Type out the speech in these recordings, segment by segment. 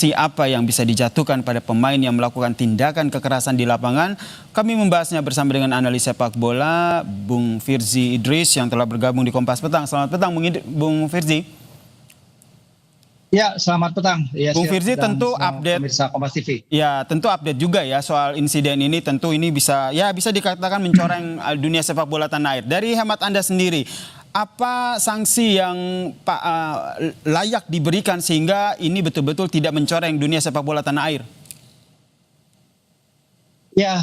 sanksi apa yang bisa dijatuhkan pada pemain yang melakukan tindakan kekerasan di lapangan? Kami membahasnya bersama dengan analis sepak bola, Bung Firzi Idris yang telah bergabung di Kompas Petang. Selamat petang, Bung Firzi. Ya, selamat petang. Ya, Bung Firzi, tentu update pemirsa Kompas TV. Ya, tentu update juga ya soal insiden ini. Tentu ini bisa dikatakan mencoreng dunia sepak bola tanah air. Dari hemat Anda sendiri, apa sanksi yang layak diberikan sehingga ini betul-betul tidak mencoreng dunia sepak bola tanah air? Ya,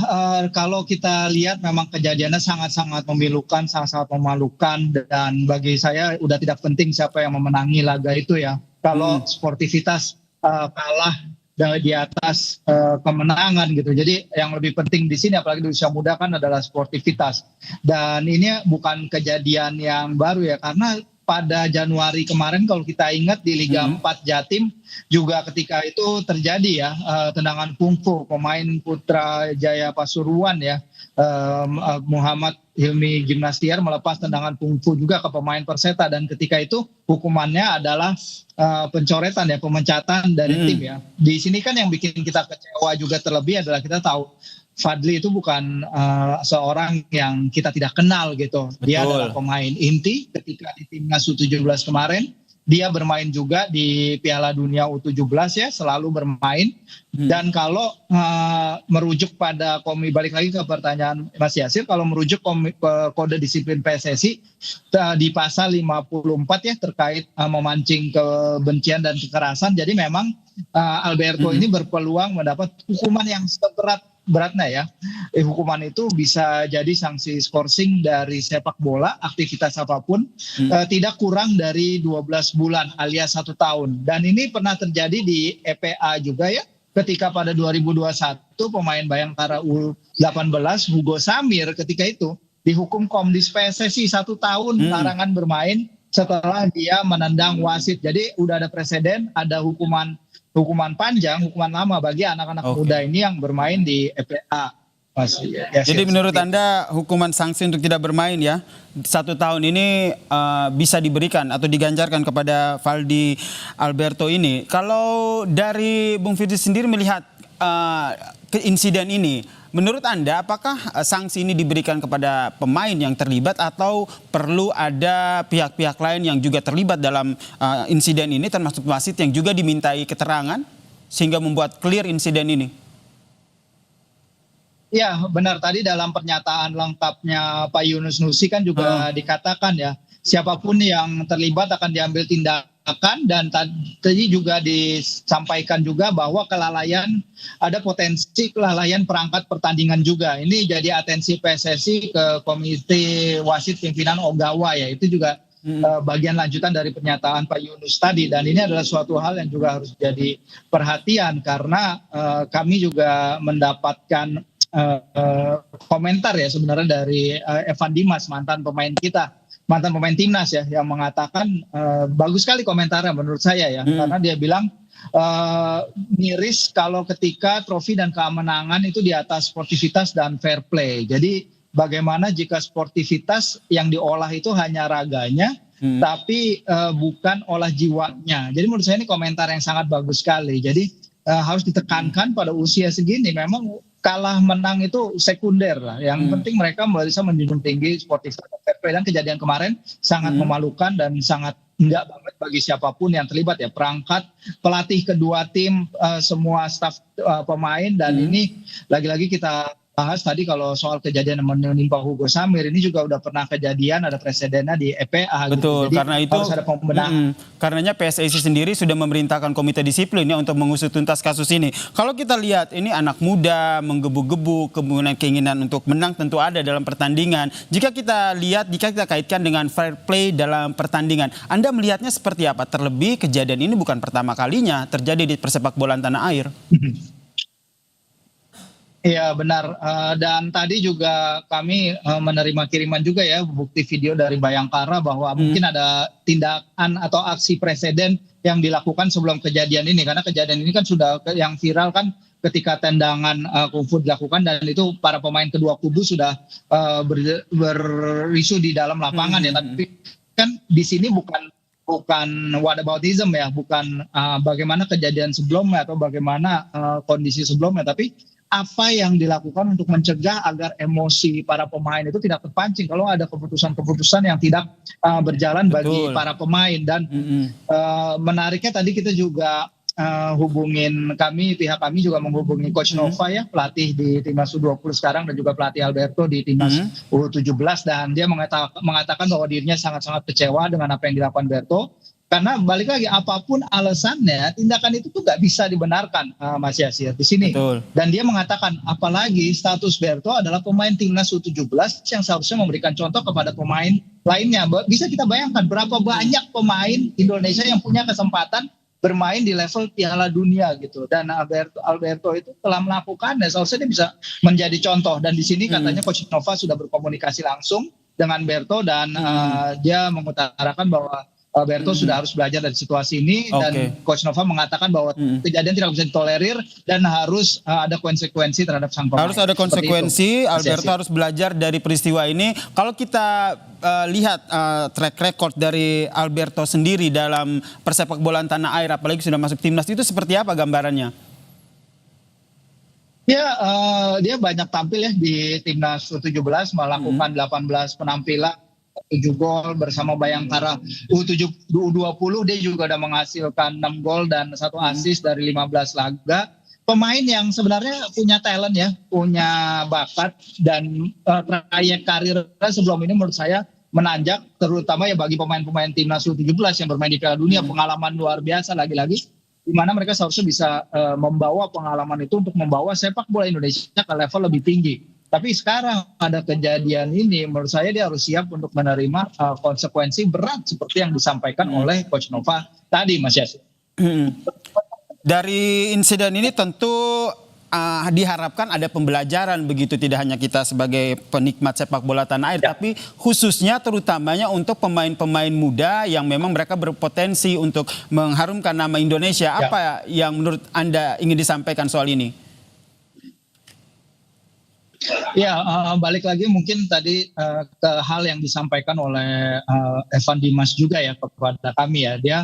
kalau kita lihat memang kejadiannya sangat-sangat memilukan, sangat-sangat memalukan, dan bagi saya udah tidak penting siapa yang memenangi laga itu ya. Kalau sportivitas kalah di atas kemenangan gitu. Jadi yang lebih penting di sini apalagi di usia muda kan adalah sportivitas. Dan ini bukan kejadian yang baru ya, karena pada Januari kemarin kalau kita ingat di Liga 4 Jatim juga ketika itu terjadi ya tendangan kungfu pemain Putra Jaya Pasuruan ya, Muhammad Hilmi Gimnastiar melepas tendangan kungfu juga ke pemain Perseta, dan ketika itu hukumannya adalah pencoretan ya, pemecatan dari tim ya. Di sini kan yang bikin kita kecewa juga terlebih adalah kita tahu Fadli itu bukan seorang yang kita tidak kenal gitu. Dia adalah pemain inti ketika di Timnas U17 kemarin. Dia bermain juga di Piala Dunia U17 ya, selalu bermain. Dan kalau merujuk pada balik lagi ke pertanyaan Mas Yasir, kalau merujuk kode disiplin PSSI di pasal 54 ya terkait memancing kebencian dan kekerasan. Jadi memang Alberto ini berpeluang mendapat hukuman yang beratnya ya. Hukuman itu bisa jadi sanksi skorsing dari sepak bola, aktivitas apapun, tidak kurang dari 12 bulan alias 1 tahun. Dan ini pernah terjadi di EPA juga ya, ketika pada 2021 pemain Bayangkara U18 Hugo Samir ketika itu dihukum Komdis PSSI 1 tahun larangan bermain setelah dia menendang wasit. Jadi udah ada presiden, ada hukuman panjang, hukuman lama bagi anak-anak muda ini yang bermain di EPA. Jadi menurut Anda hukuman sanksi untuk tidak bermain ya 1 tahun ini bisa diberikan atau diganjarkan kepada Valdi Alberto ini. Kalau dari Bung Firzi sendiri melihat insiden ini, menurut Anda apakah sanksi ini diberikan kepada pemain yang terlibat atau perlu ada pihak-pihak lain yang juga terlibat dalam insiden ini, termasuk wasit yang juga dimintai keterangan sehingga membuat clear insiden ini? Ya benar, tadi dalam pernyataan lengkapnya Pak Yunus Nusi kan juga dikatakan ya, siapapun yang terlibat akan diambil tindakan, dan tadi juga disampaikan juga bahwa ada potensi kelalaian perangkat pertandingan juga. Ini jadi atensi PSSI ke Komite Wasit Pimpinan Ogawa ya, itu juga bagian lanjutan dari pernyataan Pak Yunus tadi, dan ini adalah suatu hal yang juga harus jadi perhatian karena kami juga mendapatkan komentar ya sebenarnya dari Evan Dimas, mantan pemain timnas ya, yang mengatakan bagus sekali komentarnya menurut saya ya, karena dia bilang miris kalau ketika trofi dan kemenangan itu di atas sportivitas dan fair play. Jadi bagaimana jika sportivitas yang diolah itu hanya raganya tapi bukan olah jiwanya. Jadi menurut saya ini komentar yang sangat bagus sekali. Jadi harus ditekankan pada usia segini memang kalah menang itu sekunder lah. Yang penting mereka bisa menjunjung tinggi sportivitas dan fair play, dan kejadian kemarin sangat memalukan dan sangat enggak banget bagi siapapun yang terlibat ya, perangkat, pelatih kedua tim, semua staf pemain, dan ini lagi-lagi kita bahas tadi kalau soal kejadian yang menimpa Hugo Samir ini juga udah pernah kejadian, ada presidennya di EPA. Betul, gitu. Jadi karena itu harus ada pembenahan. Karenanya PSSI sendiri sudah memerintahkan komite disiplin ya untuk mengusut tuntas kasus ini. Kalau kita lihat ini anak muda menggebu-gebu, kemudian keinginan untuk menang tentu ada dalam pertandingan. Jika kita kaitkan dengan fair play dalam pertandingan, Anda melihatnya seperti apa? Terlebih kejadian ini bukan pertama kalinya terjadi di persepak bolaan tanah air. Iya benar, dan tadi juga kami menerima kiriman juga ya bukti video dari Bayangkara bahwa mungkin ada tindakan atau aksi presiden yang dilakukan sebelum kejadian ini, karena kejadian ini kan sudah yang viral kan ketika tendangan kungfu dilakukan, dan itu para pemain kedua kubu sudah berisu di dalam lapangan ya, tapi kan di sini bukan bukan whataboutism ya, bukan bagaimana kejadian sebelumnya atau bagaimana kondisi sebelumnya, tapi apa yang dilakukan untuk mencegah agar emosi para pemain itu tidak terpancing kalau ada keputusan-keputusan yang tidak berjalan bagi para pemain. Dan menariknya tadi kita juga pihak kami juga menghubungi Coach Nova ya, pelatih di Timnas U20 sekarang, dan juga pelatih Alberto di Timnas U17, dan dia mengatakan bahwa dirinya sangat-sangat kecewa dengan apa yang dilakukan Alberto. Karena balik lagi, apapun alasannya, tindakan itu tuh nggak bisa dibenarkan, Mas Yasir, di sini. Betul. Dan dia mengatakan, apalagi status Berto adalah pemain Timnas U17 yang seharusnya memberikan contoh kepada pemain lainnya. Bisa kita bayangkan berapa banyak pemain Indonesia yang punya kesempatan bermain di level Piala Dunia gitu. Dan Alberto itu telah melakukannya, seharusnya dia bisa menjadi contoh. Dan di sini katanya Coach Nova sudah berkomunikasi langsung dengan Berto, dan dia mengutarakan bahwa Berto sudah harus belajar dari situasi ini, dan Coach Nova mengatakan bahwa kejadian tidak bisa ditolerir dan harus ada konsekuensi terhadap sang pemain. Harus ada konsekuensi, Alberto harus belajar dari peristiwa ini. Kalau kita lihat track record dari Alberto sendiri dalam persepak bolaan tanah air, apalagi sudah masuk timnas, itu seperti apa gambarannya? Ya, dia banyak tampil ya di Timnas U17, melakukan 18 penampilan, 7 gol bersama Bayangkara U20. Dia juga udah menghasilkan 6 gol dan 1 assist dari 15 laga. Pemain yang sebenarnya punya talent ya, punya bakat, dan trayek karirnya sebelum ini menurut saya menanjak, terutama ya bagi pemain-pemain Timnas U17 yang bermain di Piala Dunia. Pengalaman luar biasa lagi-lagi, di mana mereka seharusnya bisa membawa pengalaman itu untuk membawa sepak bola Indonesia ke level lebih tinggi. Tapi sekarang ada kejadian ini, menurut saya dia harus siap untuk menerima konsekuensi berat seperti yang disampaikan oleh Coach Nova tadi, Mas Yasir. Dari insiden ini tentu diharapkan ada pembelajaran begitu, tidak hanya kita sebagai penikmat sepak bola tanah air, tapi khususnya terutamanya untuk pemain-pemain muda yang memang mereka berpotensi untuk mengharumkan nama Indonesia. Apa yang menurut Anda ingin disampaikan soal ini? Ya, balik lagi mungkin tadi ke hal yang disampaikan oleh Evan Dimas juga ya kepada kami ya. Dia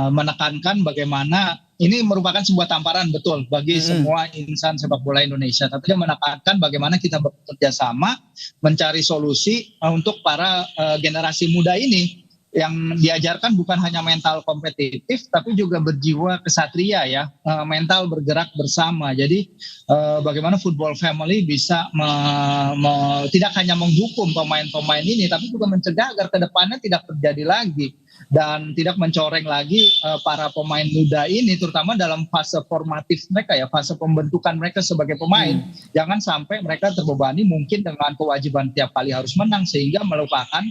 menekankan bagaimana ini merupakan sebuah tamparan betul bagi semua insan sepak bola Indonesia. Tapi dia menekankan bagaimana kita bekerja sama mencari solusi untuk para generasi muda ini, yang diajarkan bukan hanya mental kompetitif tapi juga berjiwa kesatria ya, mental bergerak bersama. Jadi bagaimana football family bisa tidak hanya menghukum pemain-pemain ini, tapi juga mencegah agar kedepannya tidak terjadi lagi dan tidak mencoreng lagi para pemain muda ini, terutama dalam fase formatif mereka ya, fase pembentukan mereka sebagai pemain. Jangan sampai mereka terbebani mungkin dengan kewajiban tiap kali harus menang sehingga melupakan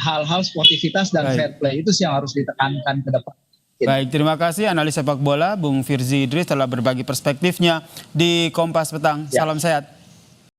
hal-hal sportivitas dan fair play. Itu sih yang harus ditekankan ke depan. Baik, terima kasih analis sepak bola Bung Firzi Idris telah berbagi perspektifnya di Kompas Petang. Salam sehat.